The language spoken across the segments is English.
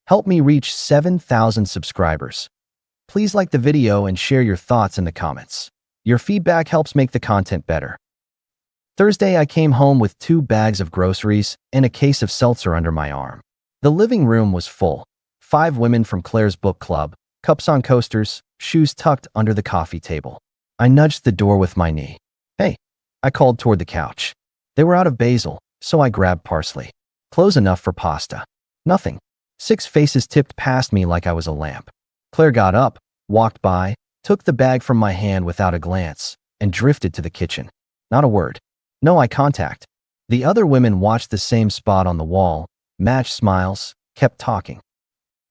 Help me reach 7,000 subscribers. Please like the video and share your thoughts in the comments. Your feedback helps make the content better. Thursday, I came home with 2 bags of groceries and a case of seltzer under my arm. The living room was full. 5 women from Claire's book club, cups on coasters, shoes tucked under the coffee table. I nudged the door with my knee. Hey, I called toward the couch. They were out of basil, so I grabbed parsley. Close enough for pasta. Nothing. 6 faces tipped past me like I was a lamp. Claire got up, walked by, took the bag from my hand without a glance, and drifted to the kitchen. Not a word. No eye contact. The other women watched the same spot on the wall, matched smiles, kept talking.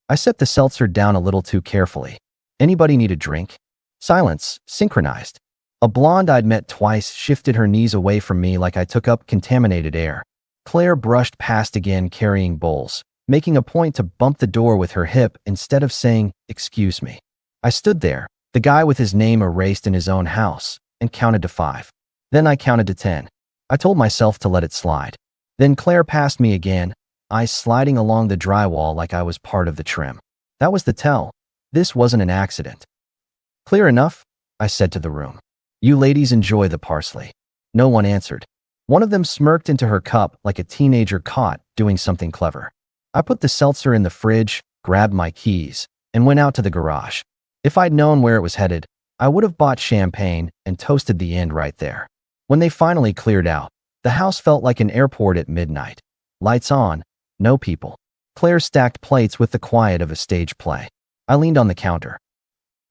I set the seltzer down a little too carefully. Anybody need a drink? Silence, synchronized. A blonde I'd met twice shifted her knees away from me like I took up contaminated air. Claire brushed past again carrying bowls, making a point to bump the door with her hip instead of saying, "Excuse me." I stood there, the guy with his name erased in his own house, and counted to 5. Then I counted to 10. I told myself to let it slide. Then Claire passed me again, eyes sliding along the drywall like I was part of the trim. That was the tell. This wasn't an accident. Clear enough? I said to the room. You ladies enjoy the parsley. No one answered. One of them smirked into her cup like a teenager caught doing something clever. I put the seltzer in the fridge, grabbed my keys, and went out to the garage. If I'd known where it was headed, I would have bought champagne and toasted the end right there. When they finally cleared out, the house felt like an airport at midnight. Lights on, no people. Claire stacked plates with the quiet of a stage play. I leaned on the counter.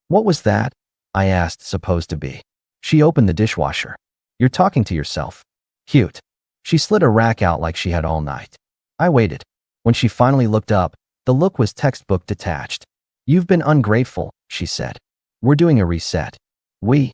What was that? I asked, supposed to be. She opened the dishwasher. You're talking to yourself. Cute. She slid a rack out like she had all night. I waited. When she finally looked up, the look was textbook detached. You've been ungrateful, she said. We're doing a reset. We?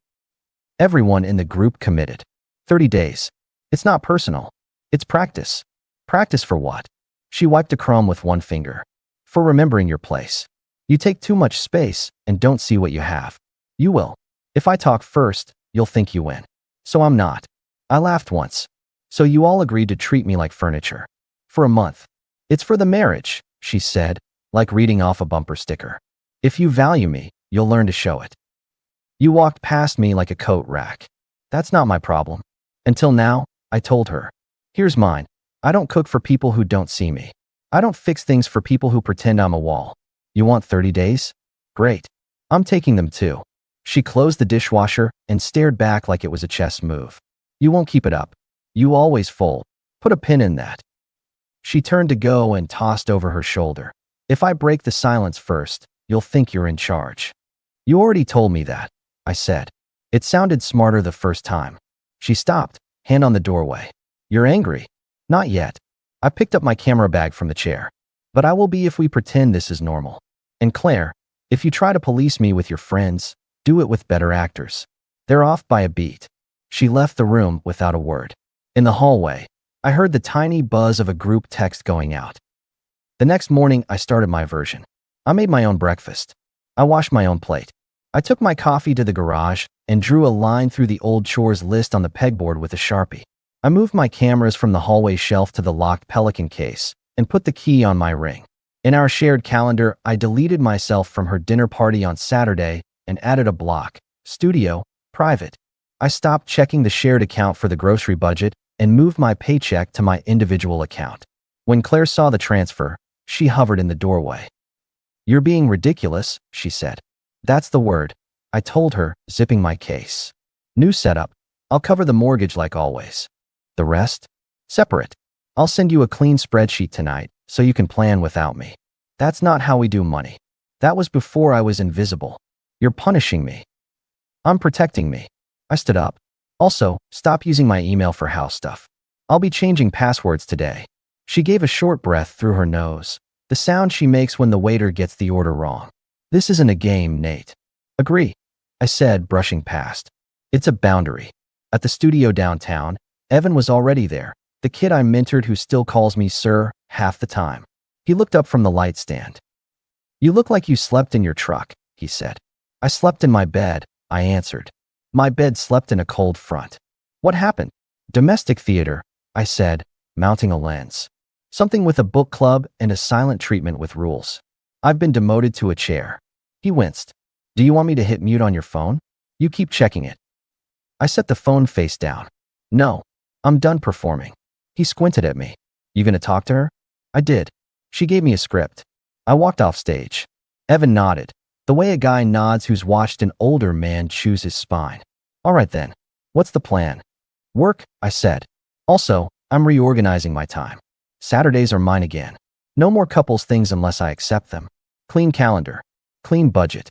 Everyone in the group committed. 30 days. It's not personal. It's practice. Practice for what? She wiped a crumb with one finger. For remembering your place. You take too much space and don't see what you have. You will. If I talk first, you'll think you win. So I'm not. I laughed once. So you all agreed to treat me like furniture. For a month. It's for the marriage, she said, like reading off a bumper sticker. If you value me, you'll learn to show it. You walked past me like a coat rack. That's not my problem. Until now, I told her. Here's mine. I don't cook for people who don't see me. I don't fix things for people who pretend I'm a wall. You want 30 days? Great. I'm taking them too. She closed the dishwasher and stared back like it was a chess move. You won't keep it up. You always fold. Put a pin in that. She turned to go and tossed over her shoulder. If I break the silence first, you'll think you're in charge. You already told me that, I said. It sounded smarter the first time. She stopped, hand on the doorway. You're angry? Not yet. I picked up my camera bag from the chair. But I will be if we pretend this is normal. And Claire, if you try to police me with your friends, do it with better actors. They're off by a beat. She left the room without a word. In the hallway, I heard the tiny buzz of a group text going out. The next morning, I started my version. I made my own breakfast. I washed my own plate. I took my coffee to the garage and drew a line through the old chores list on the pegboard with a Sharpie. I moved my cameras from the hallway shelf to the locked Pelican case and put the key on my ring. In our shared calendar, I deleted myself from her dinner party on Saturday and added a block, studio, private. I stopped checking the shared account for the grocery budget and moved my paycheck to my individual account. When Claire saw the transfer, she hovered in the doorway. You're being ridiculous, she said. That's the word, I told her, zipping my case. New setup. I'll cover the mortgage like always. The rest? Separate. I'll send you a clean spreadsheet tonight so you can plan without me. That's not how we do money. That was before I was invisible. You're punishing me. I'm protecting me. I stood up. Also, stop using my email for house stuff. I'll be changing passwords today. She gave a short breath through her nose, the sound she makes when the waiter gets the order wrong. This isn't a game, Nate. Agree, I said, brushing past. It's a boundary. At the studio downtown, Evan was already there, the kid I mentored who still calls me sir half the time. He looked up from the light stand. You look like you slept in your truck, he said. I slept in my bed, I answered. My bed slept in a cold front. What happened? Domestic theater, I said, mounting a lens. Something with a book club and a silent treatment with rules. I've been demoted to a chair. He winced. Do you want me to hit mute on your phone? You keep checking it. I set the phone face down. No, I'm done performing. He squinted at me. You gonna talk to her? I did. She gave me a script. I walked off stage. Evan nodded, the way a guy nods who's watched an older man choose his spine. All right then. What's the plan? Work, I said. Also, I'm reorganizing my time. Saturdays are mine again. No more couples things unless I accept them. Clean calendar. Clean budget.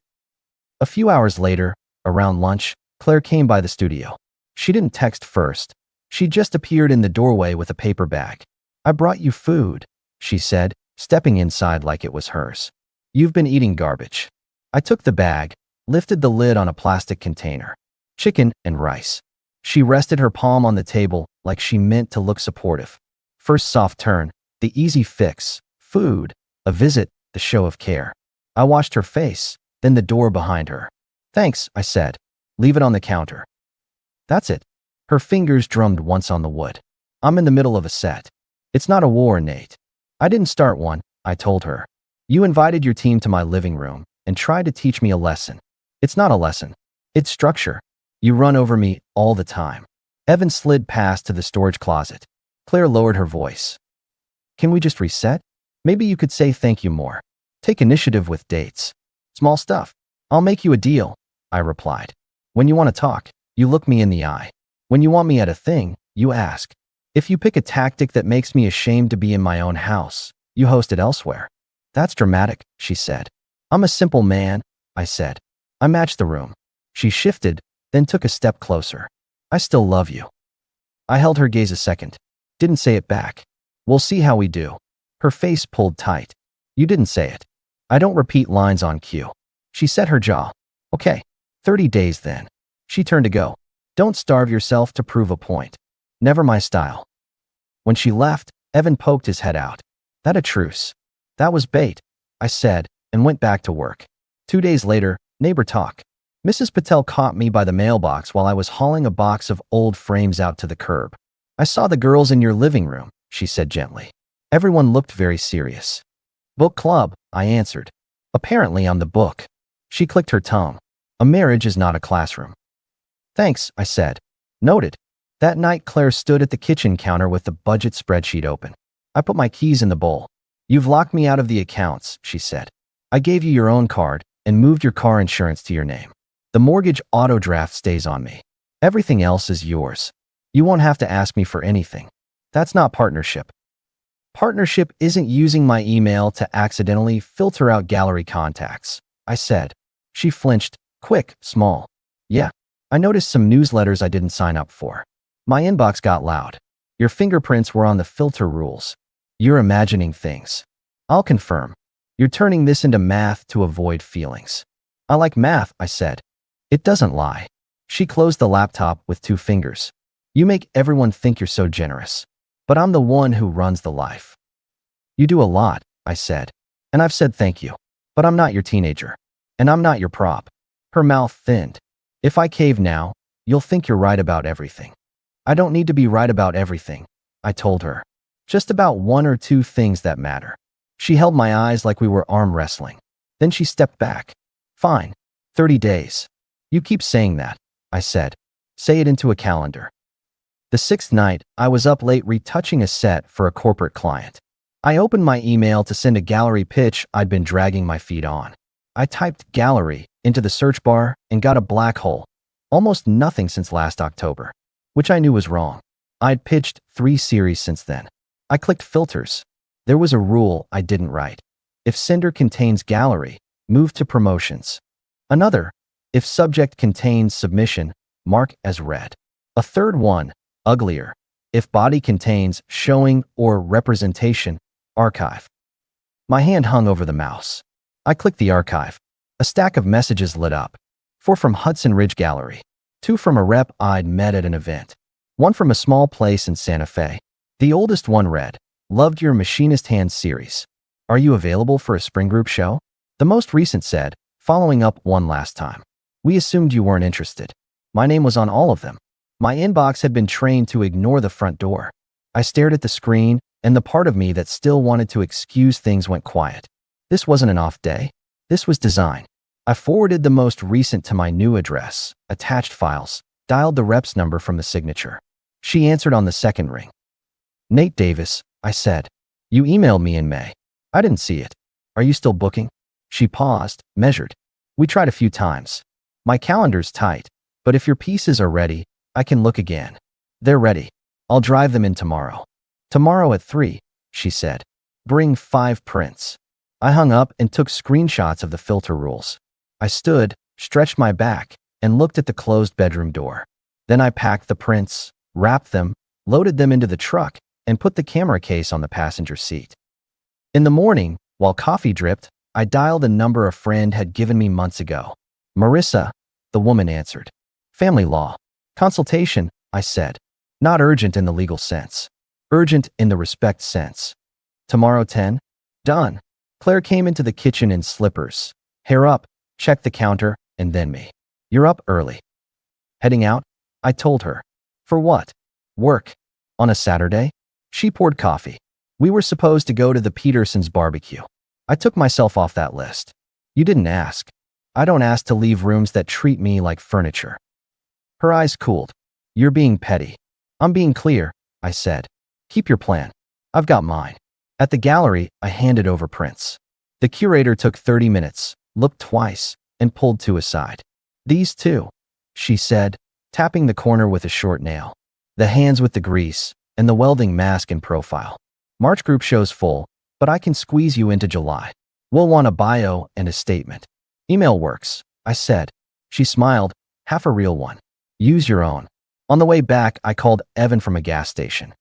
A few hours later, around lunch, Claire came by the studio. She didn't text first. She just appeared in the doorway with a paper bag. I brought you food, she said, stepping inside like it was hers. You've been eating garbage. I took the bag, lifted the lid on a plastic container. Chicken and rice. She rested her palm on the table like she meant to look supportive. First soft turn, the easy fix, food, a visit, the show of care. I watched her face, then the door behind her. Thanks, I said. Leave it on the counter. That's it. Her fingers drummed once on the wood. I'm in the middle of a set. It's not a war, Nate. I didn't start one, I told her. You invited your team to my living room and tried to teach me a lesson. It's not a lesson. It's structure. You run over me all the time. Evan slid past to the storage closet. Claire lowered her voice. Can we just reset? Maybe you could say thank you more. Take initiative with dates. Small stuff. I'll make you a deal, I replied. When you want to talk, you look me in the eye. When you want me at a thing, you ask. If you pick a tactic that makes me ashamed to be in my own house, you host it elsewhere. That's dramatic, she said. I'm a simple man, I said. I matched the room. She shifted, then took a step closer. I still love you. I held her gaze a second. Didn't say it back. We'll see how we do. Her face pulled tight. You didn't say it. I don't repeat lines on cue. She set her jaw. Okay, 30 days then. She turned to go. Don't starve yourself to prove a point. Never my style. When she left, Evan poked his head out. That a truce. That was bait, I said, and went back to work. 2 days later, neighbor talk. Mrs. Patel caught me by the mailbox while I was hauling a box of old frames out to the curb. I saw the girls in your living room, she said gently. Everyone looked very serious. Book club, I answered. Apparently I'm the book. She clicked her tongue. A marriage is not a classroom. Thanks, I said. Noted. That night Claire stood at the kitchen counter with the budget spreadsheet open. I put my keys in the bowl. You've locked me out of the accounts, she said. I gave you your own card and moved your car insurance to your name. The mortgage auto draft stays on me. Everything else is yours. You won't have to ask me for anything. That's not partnership. Partnership isn't using my email to accidentally filter out gallery contacts, I said. She flinched, quick, small. Yeah, I noticed some newsletters I didn't sign up for. My inbox got loud. Your fingerprints were on the filter rules. You're imagining things. I'll confirm. You're turning this into math to avoid feelings. I like math, I said. It doesn't lie. She closed the laptop with 2 fingers. You make everyone think you're so generous. But I'm the one who runs the life. You do a lot, I said. And I've said thank you. But I'm not your teenager. And I'm not your prop. Her mouth thinned. If I cave now, you'll think you're right about everything. I don't need to be right about everything, I told her. Just about 1 or 2 things that matter. She held my eyes like we were arm wrestling. Then she stepped back. Fine. 30 days. You keep saying that, I said. Say it into a calendar. The 6th night, I was up late retouching a set for a corporate client. I opened my email to send a gallery pitch I'd been dragging my feet on. I typed gallery into the search bar and got a black hole. Almost nothing since last October, which I knew was wrong. I'd pitched 3 series since then. I clicked filters. There was a rule I didn't write. If sender contains gallery, move to promotions. Another, if subject contains submission, mark as read. A third one, uglier. If body contains showing or representation, archive. My hand hung over the mouse. I clicked the archive. A stack of messages lit up. 4 from Hudson Ridge Gallery. 2 from a rep I'd met at an event. 1 from a small place in Santa Fe. The oldest one read, loved your Machinist Hands series. Are you available for a spring group show? The most recent said, following up one last time. We assumed you weren't interested. My name was on all of them. My inbox had been trained to ignore the front door. I stared at the screen, and the part of me that still wanted to excuse things went quiet. This wasn't an off day. This was design. I forwarded the most recent to my new address, attached files, dialed the rep's number from the signature. She answered on the second ring. Nate Davis, I said. You emailed me in May. I didn't see it. Are you still booking? She paused, measured. We tried a few times. My calendar's tight, but if your pieces are ready, I can look again. They're ready. I'll drive them in tomorrow. Tomorrow at 3, she said. Bring 5 prints. I hung up and took screenshots of the filter rules. I stood, stretched my back, and looked at the closed bedroom door. Then I packed the prints, wrapped them, loaded them into the truck, and put the camera case on the passenger seat. In the morning, while coffee dripped, I dialed a number a friend had given me months ago. Marissa, the woman answered. Family law. Consultation, I said. Not urgent in the legal sense. Urgent in the respect sense. Tomorrow 10? Done. Claire came into the kitchen in slippers. Hair up, checked the counter, and then me. You're up early. Heading out? I told her. For what? Work. On a Saturday? She poured coffee. We were supposed to go to the Petersons barbecue. I took myself off that list. You didn't ask. I don't ask to leave rooms that treat me like furniture. Her eyes cooled. You're being petty. I'm being clear, I said. Keep your plan. I've got mine. At the gallery, I handed over prints. The curator took 30 minutes, looked twice, and pulled 2 aside. These 2, she said, tapping the corner with a short nail. The hands with the grease, and the welding mask and profile. March group shows full, but I can squeeze you into July. We'll want a bio and a statement. Email works, I said. She smiled, half a real one. Use your own. On the way back, I called Evan from a gas station.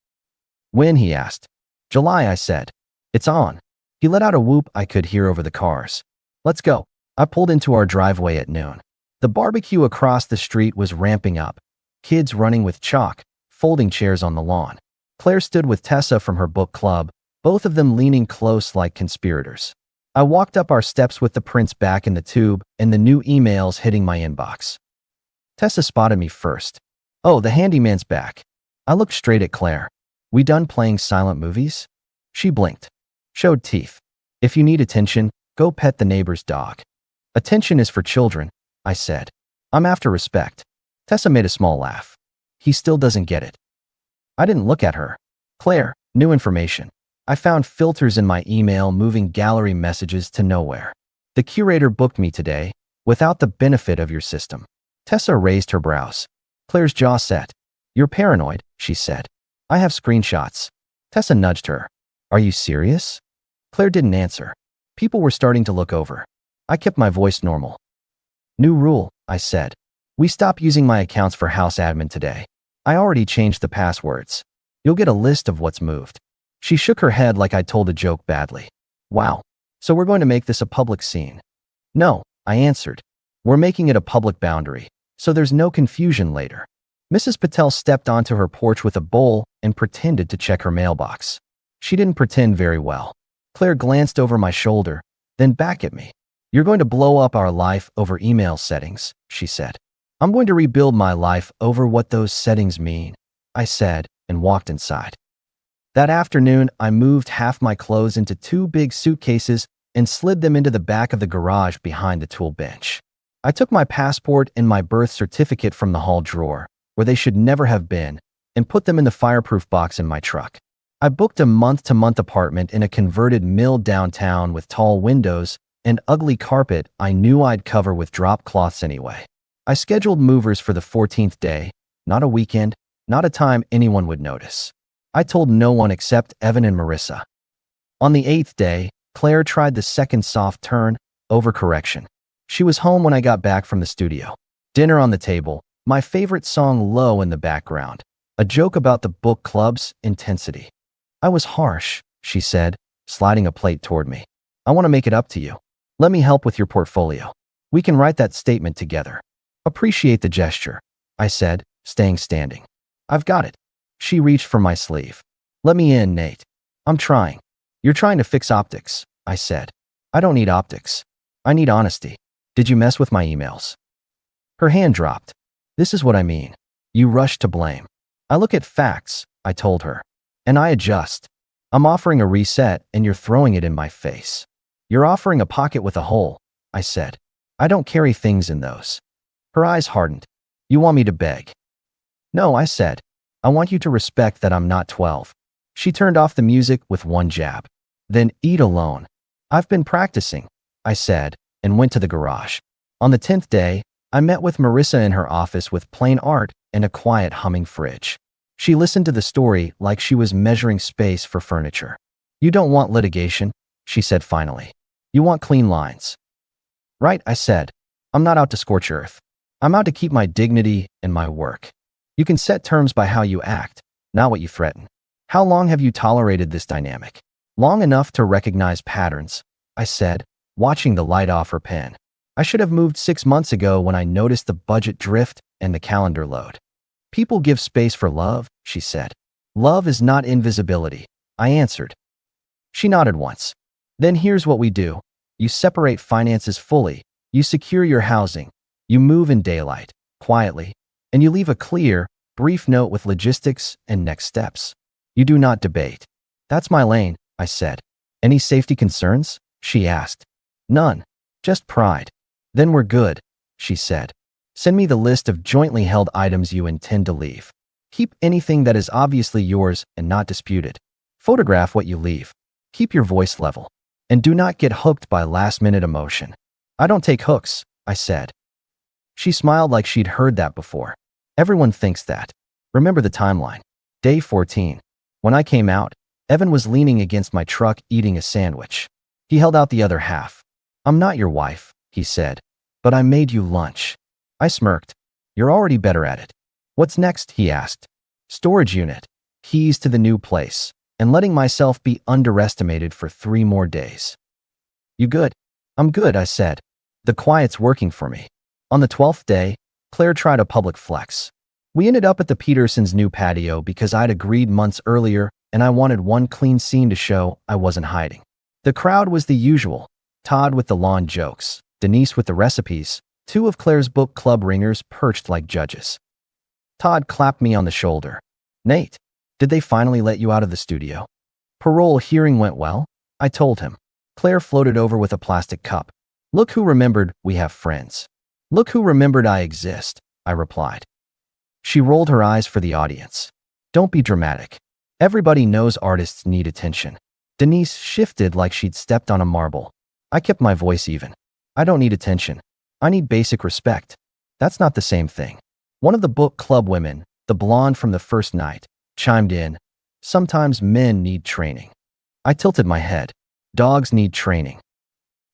When, he asked. July, I said. It's on. He let out a whoop I could hear over the cars. Let's go. I pulled into our driveway at noon. The barbecue across the street was ramping up. Kids running with chalk, folding chairs on the lawn. Claire stood with Tessa from her book club, both of them leaning close like conspirators. I walked up our steps with the prints back in the tube and the new emails hitting my inbox. Tessa spotted me first. Oh, the handyman's back. I looked straight at Claire. We done playing silent movies? She blinked. Showed teeth. If you need attention, go pet the neighbor's dog. Attention is for children, I said. I'm after respect. Tessa made a small laugh. He still doesn't get it. I didn't look at her. Claire, new information. I found filters in my email moving gallery messages to nowhere. The curator booked me today, without the benefit of your system. Tessa raised her brows. Claire's jaw set. You're paranoid, she said. I have screenshots. Tessa nudged her. Are you serious? Claire didn't answer. People were starting to look over. I kept my voice normal. New rule, I said. We stop using my accounts for house admin today. I already changed the passwords. You'll get a list of what's moved. She shook her head like I told a joke badly. Wow. So we're going to make this a public scene? No, I answered. We're making it a public boundary, so there's no confusion later. Mrs. Patel stepped onto her porch with a bowl and pretended to check her mailbox. She didn't pretend very well. Claire glanced over my shoulder, then back at me. You're going to blow up our life over email settings, she said. I'm going to rebuild my life over what those settings mean, I said, and walked inside. That afternoon, I moved half my clothes into 2 big suitcases and slid them into the back of the garage behind the tool bench. I took my passport and my birth certificate from the hall drawer, where they should never have been, and put them in the fireproof box in my truck. I booked a month-to-month apartment in a converted mill downtown with tall windows and ugly carpet I knew I'd cover with drop cloths anyway. I scheduled movers for the 14th day, not a weekend, not a time anyone would notice. I told no one except Evan and Marissa. On the 8th day, Claire tried the second soft turn, overcorrection. She was home when I got back from the studio. Dinner on the table, my favorite song low in the background, a joke about the book club's intensity. I was harsh, she said, sliding a plate toward me. I want to make it up to you. Let me help with your portfolio. We can write that statement together. Appreciate the gesture, I said, staying standing. I've got it. She reached for my sleeve. Let me in, Nate. I'm trying. You're trying to fix optics, I said. I don't need optics. I need honesty. Did you mess with my emails? Her hand dropped. This is what I mean. You rush to blame. I look at facts, I told her. And I adjust. I'm offering a reset and you're throwing it in my face. You're offering a pocket with a hole, I said. I don't carry things in those. Her eyes hardened. You want me to beg? No, I said. I want you to respect that I'm not 12. She turned off the music with one jab. Then eat alone. I've been practicing, I said, and went to the garage. On the 10th day, I met with Marissa in her office with plain art and a quiet humming fridge. She listened to the story like she was measuring space for furniture. You don't want litigation, she said finally. You want clean lines. Right, I said. I'm not out to scorch earth. I'm out to keep my dignity and my work. You can set terms by how you act, not what you threaten. How long have you tolerated this dynamic? Long enough to recognize patterns, I said, watching the light off her pen. I should have moved 6 months ago when I noticed the budget drift and the calendar load. People give space for love, she said. Love is not invisibility, I answered. She nodded once. Then here's what we do. You separate finances fully. You secure your housing. You move in daylight, quietly, and you leave a clear, brief note with logistics and next steps. You do not debate. That's my lane, I said. Any safety concerns? She asked. None. Just pride. Then we're good, she said. Send me the list of jointly held items you intend to leave. Keep anything that is obviously yours and not disputed. Photograph what you leave. Keep your voice level. And do not get hooked by last-minute emotion. I don't take hooks, I said. She smiled like she'd heard that before. Everyone thinks that. Remember the timeline. Day 14. When I came out, Evan was leaning against my truck eating a sandwich. He held out the other half. I'm not your wife, he said, but I made you lunch. I smirked. You're already better at it. What's next? He asked. Storage unit. Keys to the new place. And letting myself be underestimated for 3 more days. You good? I'm good, I said. The quiet's working for me. On the 12th day, Claire tried a public flex. We ended up at the Petersons' new patio because I'd agreed months earlier and I wanted one clean scene to show I wasn't hiding. The crowd was the usual. Todd with the lawn jokes, Denise with the recipes, 2 of Claire's book club ringers perched like judges. Todd clapped me on the shoulder. Nate, did they finally let you out of the studio? Parole hearing went well, I told him. Claire floated over with a plastic cup. Look who remembered we have friends. Look who remembered I exist, I replied. She rolled her eyes for the audience. Don't be dramatic. Everybody knows artists need attention. Denise shifted like she'd stepped on a marble. I kept my voice even. I don't need attention. I need basic respect. That's not the same thing. One of the book club women, the blonde from the first night, chimed in. Sometimes men need training. I tilted my head. Dogs need training.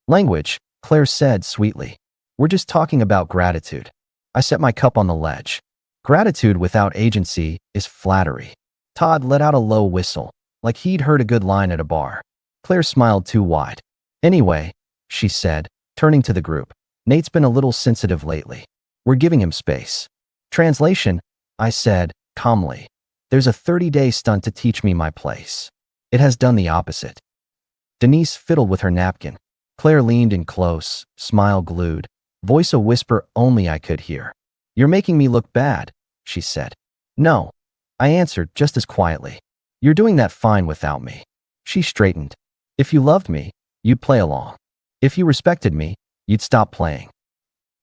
Language, Claire said sweetly. We're just talking about gratitude. I set my cup on the ledge. Gratitude without agency is flattery. Todd let out a low whistle, like he'd heard a good line at a bar. Claire smiled too wide. Anyway, she said, turning to the group. Nate's been a little sensitive lately. We're giving him space. Translation, I said, calmly. There's a 30-day stunt to teach me my place. It has done the opposite. Denise fiddled with her napkin. Claire leaned in close, smile glued, voice a whisper only I could hear. You're making me look bad, she said. No, I answered just as quietly. You're doing that fine without me. She straightened. If you loved me, you'd play along. If you respected me, you'd stop playing.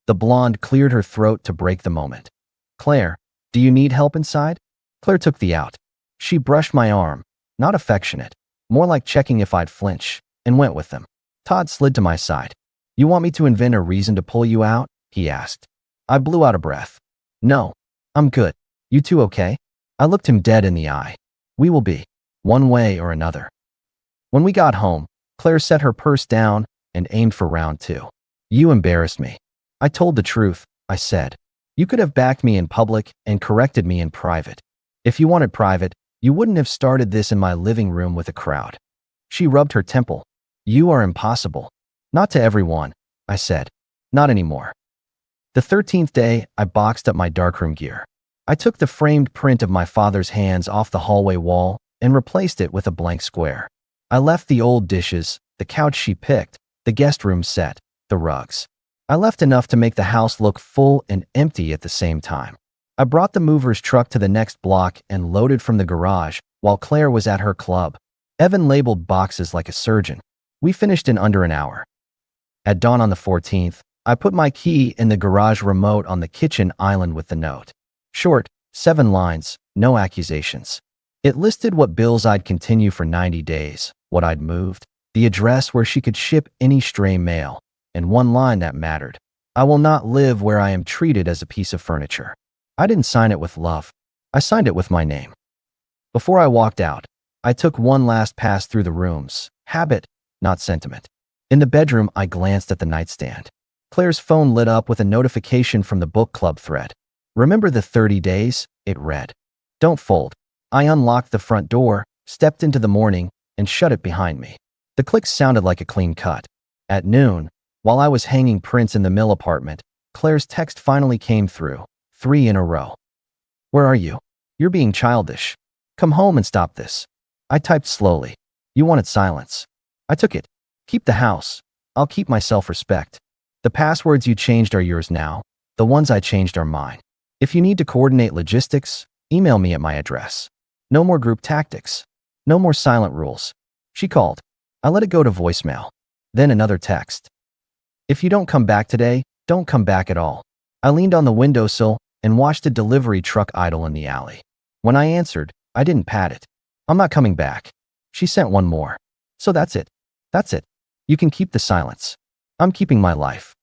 The blonde cleared her throat to break the moment. Claire, do you need help inside? Claire took the out. She brushed my arm, not affectionate, more like checking if I'd flinch, and went with them. Todd slid to my side. You want me to invent a reason to pull you out? He asked. I blew out a breath. No, I'm good. You two okay? I looked him dead in the eye. We will be, one way or another. When we got home, Claire set her purse down and aimed for round 2. You embarrassed me. I told the truth, I said. You could have backed me in public and corrected me in private. If you wanted private, you wouldn't have started this in my living room with a crowd. She rubbed her temple. You are impossible. Not to everyone, I said. Not anymore. The 13th day, I boxed up my darkroom gear. I took the framed print of my father's hands off the hallway wall and replaced it with a blank square. I left the old dishes, the couch she picked, the guest room set, the rugs. I left enough to make the house look full and empty at the same time. I brought the mover's truck to the next block and loaded from the garage, while Claire was at her club. Evan labeled boxes like a surgeon. We finished in under an hour. At dawn on the 14th, I put my key in the garage remote on the kitchen island with the note. Short, 7 lines, no accusations. It listed what bills I'd continue for 90 days, what I'd moved, the address where she could ship any stray mail, and one line that mattered. I will not live where I am treated as a piece of furniture. I didn't sign it with love. I signed it with my name. Before I walked out, I took one last pass through the rooms. Habit, not sentiment. In the bedroom, I glanced at the nightstand. Claire's phone lit up with a notification from the book club thread. Remember the 30 days? It read. Don't fold. I unlocked the front door, stepped into the morning, and shut it behind me. The clicks sounded like a clean cut. At noon, while I was hanging prints in the mill apartment, Claire's text finally came through. 3 in a row. Where are you? You're being childish. Come home and stop this. I typed slowly. You wanted silence. I took it. Keep the house. I'll keep my self-respect. The passwords you changed are yours now. The ones I changed are mine. If you need to coordinate logistics, email me at my address. No more group tactics. No more silent rules. She called. I let it go to voicemail. Then another text. If you don't come back today, don't come back at all. I leaned on the windowsill and watched a delivery truck idle in the alley. When I answered, I didn't pat it. I'm not coming back. She sent one more. So that's it. That's it. You can keep the silence. I'm keeping my life.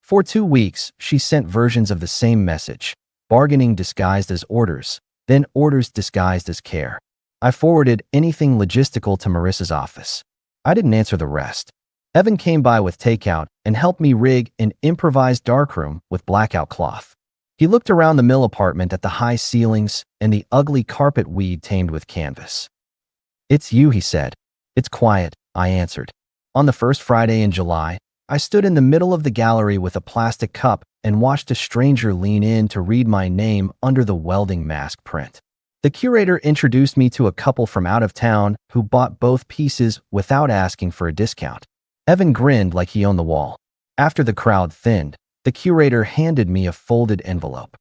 For 2 weeks, she sent versions of the same message, bargaining disguised as orders, then orders disguised as care. I forwarded anything logistical to Marissa's office. I didn't answer the rest. Evan came by with takeout and helped me rig an improvised darkroom with blackout cloth. He looked around the mill apartment at the high ceilings and the ugly carpet weed tamed with canvas. It's you, he said. It's quiet, I answered. On the first Friday in July, I stood in the middle of the gallery with a plastic cup and watched a stranger lean in to read my name under the welding mask print. The curator introduced me to a couple from out of town who bought both pieces without asking for a discount. Evan grinned like he owned the wall. After the crowd thinned, the curator handed me a folded envelope.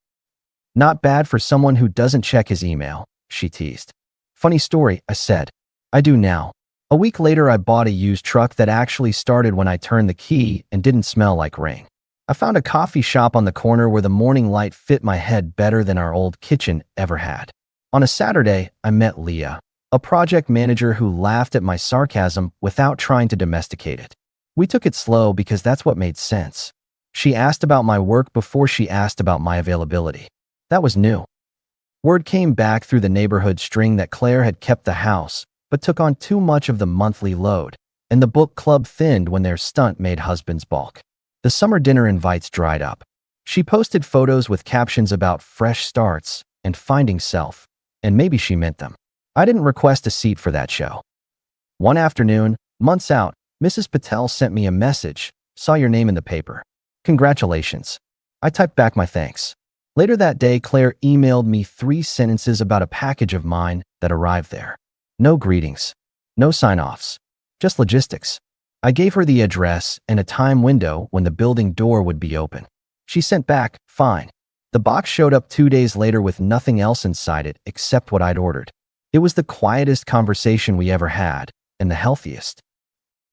Not bad for someone who doesn't check his email, she teased. Funny story, I said. I do now. A week later, I bought a used truck that actually started when I turned the key and didn't smell like rain. I found a coffee shop on the corner where the morning light fit my head better than our old kitchen ever had. On a Saturday, I met Leah, a project manager who laughed at my sarcasm without trying to domesticate it. We took it slow because that's what made sense. She asked about my work before she asked about my availability. That was new. Word came back through the neighborhood string that Claire had kept the house, but took on too much of the monthly load, and the book club thinned when their stunt made husbands balk. The summer dinner invites dried up. She posted photos with captions about fresh starts and finding self, and maybe she meant them. I didn't request a seat for that show. One afternoon, months out, Mrs. Patel sent me a message. Saw your name in the paper. Congratulations. I typed back my thanks. Later that day, Claire emailed me 3 sentences about a package of mine that arrived there. No greetings. No sign-offs. Just logistics. I gave her the address and a time window when the building door would be open. She sent back, fine. The box showed up 2 days later with nothing else inside it except what I'd ordered. It was the quietest conversation we ever had, and the healthiest.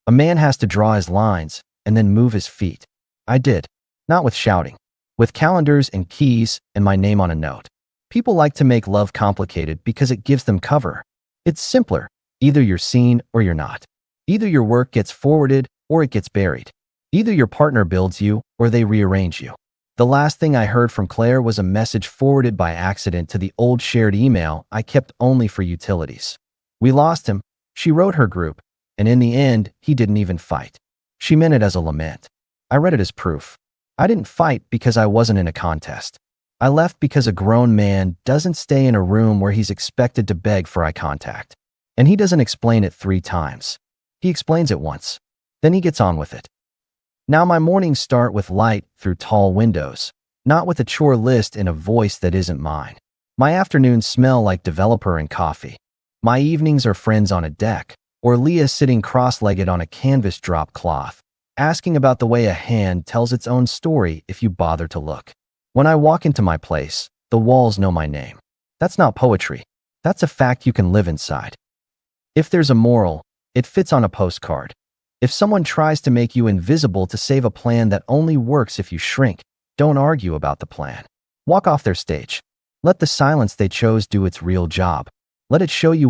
A man has to draw his lines and then move his feet. I did. Not with shouting. With calendars and keys and my name on a note. People like to make love complicated because it gives them cover. It's simpler. Either you're seen or you're not. Either your work gets forwarded or it gets buried. Either your partner builds you or they rearrange you. The last thing I heard from Claire was a message forwarded by accident to the old shared email I kept only for utilities. We lost him, she wrote her group, and in the end, he didn't even fight. She meant it as a lament. I read it as proof. I didn't fight because I wasn't in a contest. I left because a grown man doesn't stay in a room where he's expected to beg for eye contact. And he doesn't explain it 3 times. He explains it once. Then he gets on with it. Now my mornings start with light through tall windows, not with a chore list in a voice that isn't mine. My afternoons smell like developer and coffee. My evenings are friends on a deck, or Leah sitting cross-legged on a canvas drop cloth, asking about the way a hand tells its own story if you bother to look. When I walk into my place, the walls know my name. That's not poetry. That's a fact you can live inside. If there's a moral, it fits on a postcard. If someone tries to make you invisible to save a plan that only works if you shrink, don't argue about the plan. Walk off their stage. Let the silence they chose do its real job. Let it show you